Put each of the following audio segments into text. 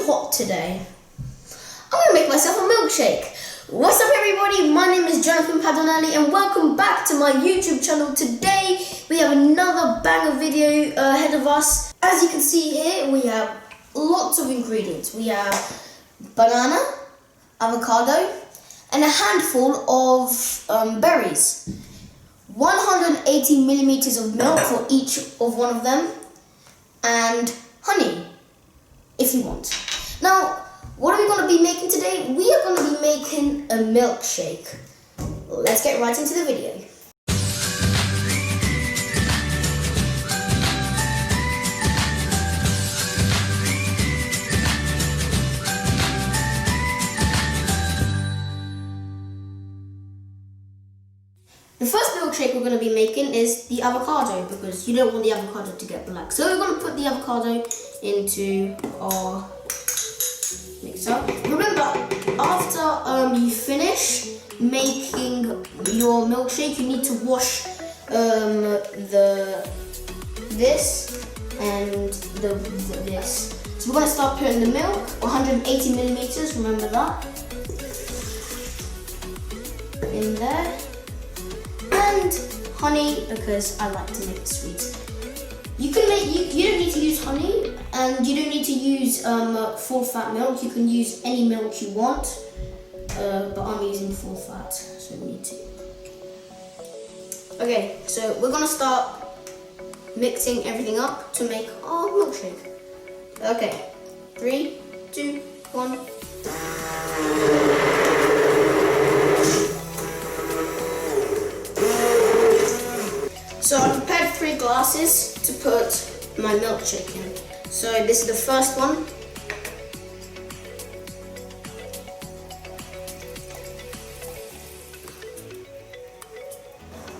hot today. I'm gonna make myself a milkshake. What's up everybody, my name is Jonathan Padonelli and welcome back to my YouTube channel. Today we have another banger video ahead of us. As you can see here, we have lots of ingredients. We have banana, avocado, and a handful of berries. 180 milliliters of milk for each of one of them, and honey, if you want. Now, what are we going to be making today? We are going to be making a milkshake. Let's get right into the video. The first milkshake we're going to be making is the avocado, because you don't want the avocado to get black. So we're going to put the avocado into our mixer. Remember, after you finish making your milkshake, you need to wash this and this. So we're going to start putting the milk, 180 milliliters, remember that, in there. And honey, because I like to make it sweet. You can make you don't need to use honey, and you don't need to use full fat milk. You can use any milk you want, but I'm using full fat, so we need to. Okay, so we're gonna start mixing everything up to make our milkshake. Okay, 3, 2, 1. So I prepared 3 glasses to put my milkshake in. So this is the first one.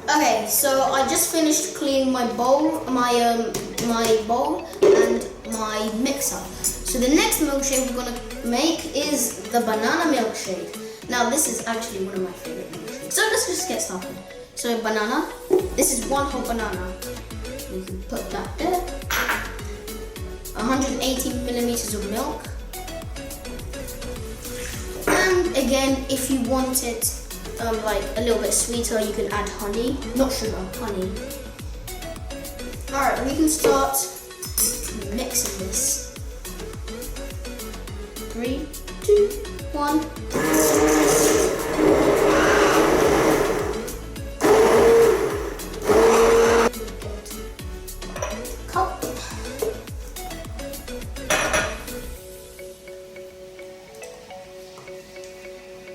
Okay, so I just finished cleaning my bowl, my bowl and my mixer. So the next milkshake we're gonna make is the banana milkshake. Now this is actually one of my favorite milkshakes. So let's just get started. So banana, this is 1 whole banana. You can put that there. 180 milliliters of milk. And again, if you want it like a little bit sweeter, you can add honey. Not sugar, honey. Alright, we can start mixing this. 3, 2, 1.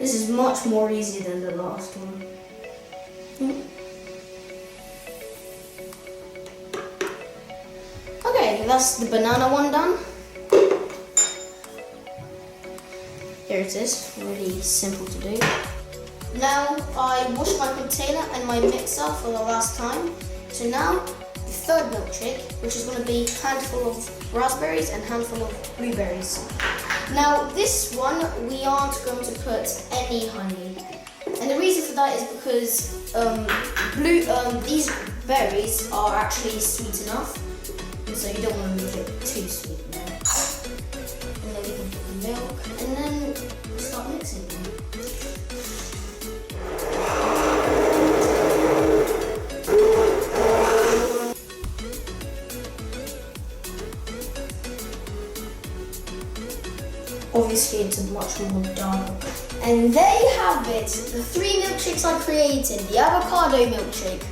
This is much more easy than the last one. Okay, that's the banana one done. Here it is, really simple to do. Now I washed my container and my mixer for the last time. So now the third milkshake, which is going to be a handful of raspberries and a handful of blueberries. Now this one, we aren't going to put any honey. And the reason for that is because these berries are actually sweet enough. And so you don't want to make it too sweet now. And then we can put the milk and then start mixing them. Obviously it's much more dark. And there you have it, the 3 milkshakes I created: the avocado milkshake,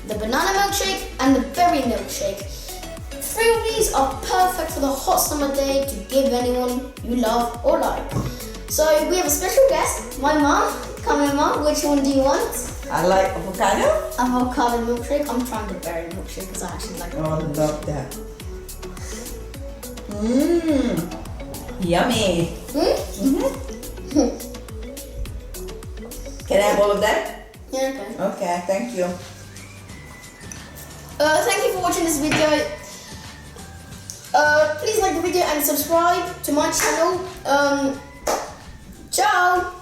the banana milkshake, and the berry milkshake. 3 of these are perfect for the hot summer day to give anyone you love or like. So we have a special guest, my mom. Come here, Mom, which one do you want? I like avocado. Avocado milkshake. I'm trying the berry milkshake because I actually like it. Oh, I love that. Mmm. Yummy. Can I have all of that? Yeah, okay. Okay, thank you. Thank you for watching this video. Please like the video and subscribe to my channel. Ciao!